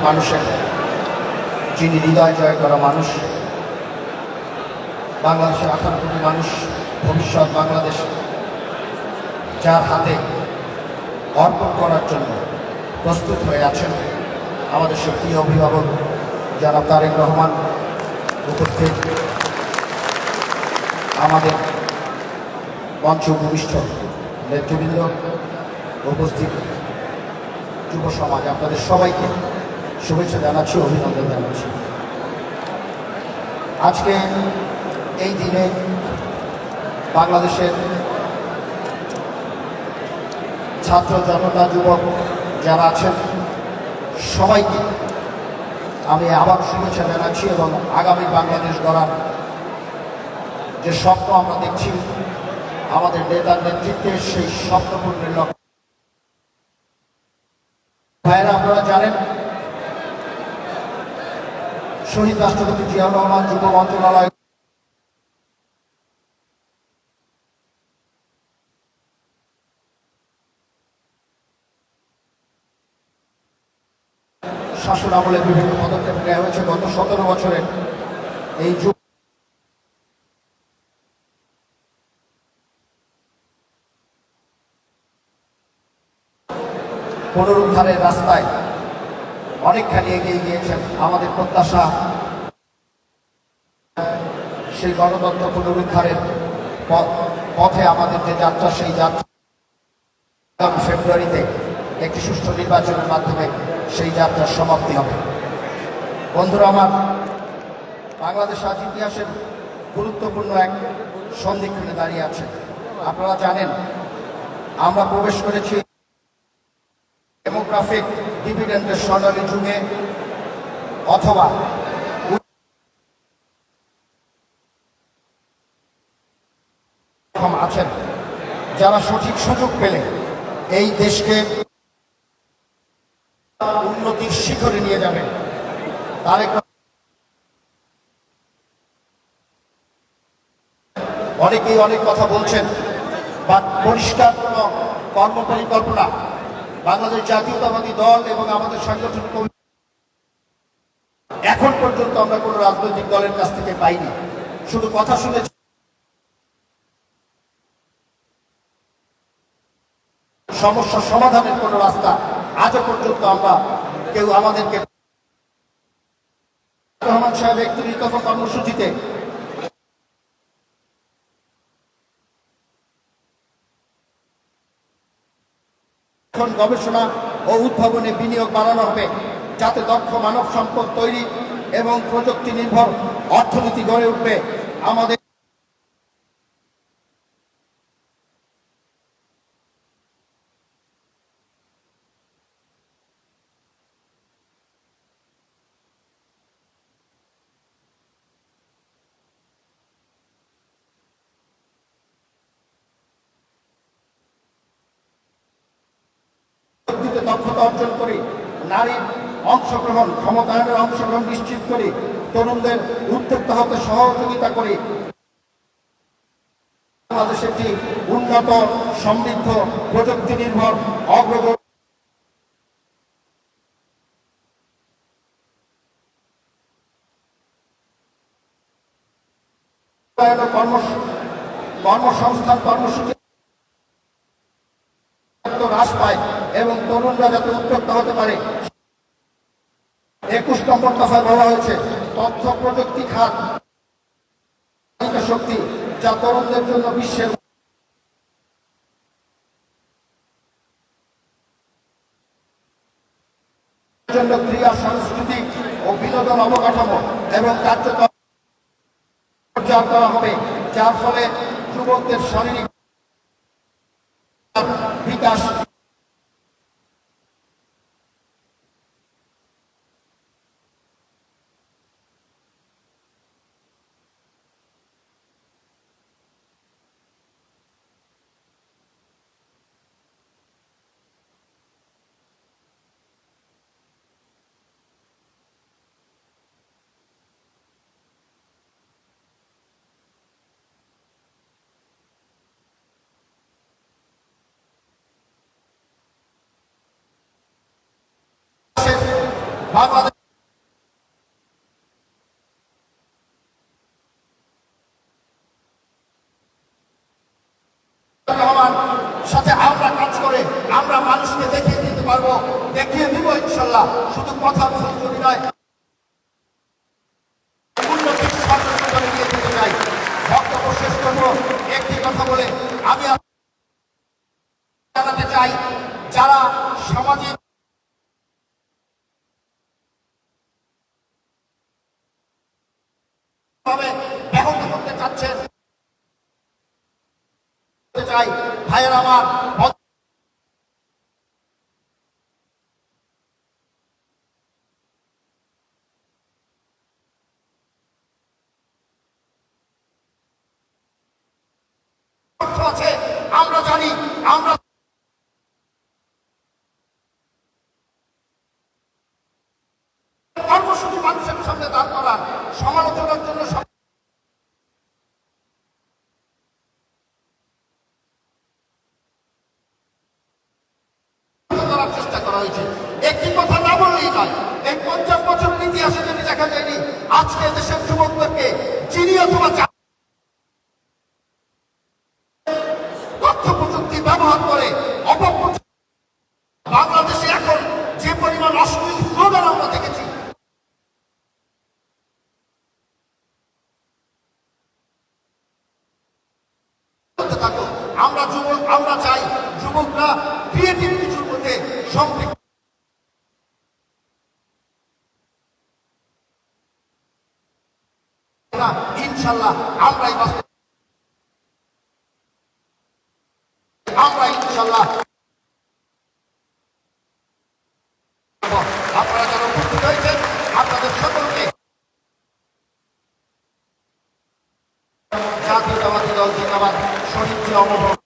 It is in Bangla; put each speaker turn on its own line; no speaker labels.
মানুষের, যিনি হৃদয় জয় করা মানুষ, বাংলাদেশের 18 কোটি মানুষ, ভবিষ্যৎ বাংলাদেশ যার হাতে অর্পণ করার জন্য প্রস্তুত হয়ে আছেন, আমাদের প্রিয় অভিভাবক জনাব তারেক রহমান উপস্থিত, আমাদের মঞ্চ ভূমিষ্ঠ নেতৃবৃন্দ উপস্থিত, যুব সমাজ, আপনাদের সবাইকে শুভেচ্ছা জানাচ্ছি, অভিনন্দন জানাচ্ছি। আজকে এই দিনে বাংলাদেশের ছাত্র জনতা, যুবক যারা আছেন সবাইকে আমি আবার শুভেচ্ছা জানাচ্ছি এবং আগামী বাংলাদেশ গড়ার যে স্বপ্ন আমরা দেখছি আমাদের নেতার নেতৃত্বে, সেই স্বপ্নপূর্ণের লক্ষ্য। ভাইয়েরা, আপনারা জানেন শহীদ রাষ্ট্রপতি জিয়াউর রহমান যুব মন্ত্রণালয় শাসন আমলে বিভিন্ন পদক্ষেপ নেওয়া হয়েছে। গত 17 বছরে এই পুনরুদ্ধারের রাস্তায় অনেকখানি এগিয়ে গিয়েছেন। আমাদের প্রত্যাশা সেই গণতন্ত্র পুনরুদ্ধারের পথে আমাদের যে যাত্রা, সেই যাত্রা ফেব্রুয়ারিতে একটি সুষ্ঠু নির্বাচনের মাধ্যমে সেই যাত্রার সমাপ্তি হবে। বন্ধুরা আমার, বাংলাদেশ আজ ইতিহাসের গুরুত্বপূর্ণ এক সন্ধিক্ষণে দাঁড়িয়ে আছে। আপনারা জানেন আমরা প্রবেশ করেছি ডেমোগ্রাফিক ডিভিডেন্ডের স্বর্ণালী যুগে, অথবা আছেন যারা সঠিক সুযোগ পেলে এই দেশকে উন্নতির শিখরে নিয়ে যাবেন। অনেকেই অনেক কথা বলছেন, বাট পরিষ্কার কোন কর্মপরিকল্পনা বাংলাদেশ জাতীয়তাবাদী দল এবং আমাদের সাংগঠনিক কমিটি এখন পর্যন্ত আমরা কোন রাজনৈতিক দলের কাছ থেকে পাইনি। শুধু কথা শুনেছি, সমস্যা সমাধানের কোন রাস্তা আজও পর্যন্ত আমরা কেউ আমাদেরকে। রহমান সাহেব 31 দফা কর্মসূচিতে গবেষণা ও উদ্ভাবনে বিনিয়োগ বাড়ানো হবে, যাতে দক্ষ মানব সম্পদ তৈরি এবং প্রযুক্তি নির্ভর অর্থনীতি গড়ে উঠবে। আমাদের দক্ষতা অর্জন করি, নারীর অংশগ্রহণ, ক্ষমতায়নের অংশগ্রহণ নিশ্চিত করি, তরুণদের উদ্যোক্তা হতে সহযোগিতা করি। বাংলাদেশ একটি উন্নত, সমৃদ্ধ, প্রযুক্তি নির্ভর অগ্রগতি কর্মসংস্থান কর্মসূচি হ্রাস পায় এবং তরুণরা যাতে উদ্যোক্তা হতে পারে। 21 নম্বর দফায় বলা হয়েছে তথ্য প্রযুক্তি খাত শক্তি, যা তরুণদের জন্য বিশ্বের জন্য ক্রীড়া, সংস্কৃতি ও বিনোদন অবকাঠামো এবং কার্যক্রম করা হবে, যার ফলে যুবকদের শারীরিক বিকাশ বাংলাদেশ রহমান সাথে আমরা কাজ করে আমরা মানুষকে দেখিয়ে দিতে পারবো, দেখিয়ে দিব ইনশাল্লাহ। শুধু কথা শুধু নয়, উন্নতির সর্বস্তরে নিয়ে যেতে চাই। বক্তব্য শেষ করবো একটি কথা বলে, আমি জানাতে চাই যারা সামাজিক ভাবে ব্যাহত করতে চাচ্ছেন, চাই ভাইয়ের আমার আছে, আমরা জানি আমরা কর্মসূচি মানুষের সামনে দাঁড় করার সমালোচনার জন্য করার চেষ্টা করা হয়েছে। একটি কথা না বললেই নয়, এই 50 বছরের ইতিহাসে যদি দেখা যায়নি আজকে দেশের যুবকদেরকে চিনি অথবা তথ্য প্রযুক্তি ব্যবহার করে অপপ্রচার, বাংলাদেশে এখন যে পরিমাণ অশ্লীল স্লোগান আমরা দেখেছি, আমরা চাই যুবকরা ক্রিয়েটিভ কিছুর মধ্যে সম্পৃক্ত। ইনশাল্লাহ আমরা ইনশাল্লাহ আপনারা যারা উপস্থিত হয়েছেন আপনাদের সকলকে জাতীয়তাবাদী দল জিন্দাবাদ, শহীদ জিয়া অমর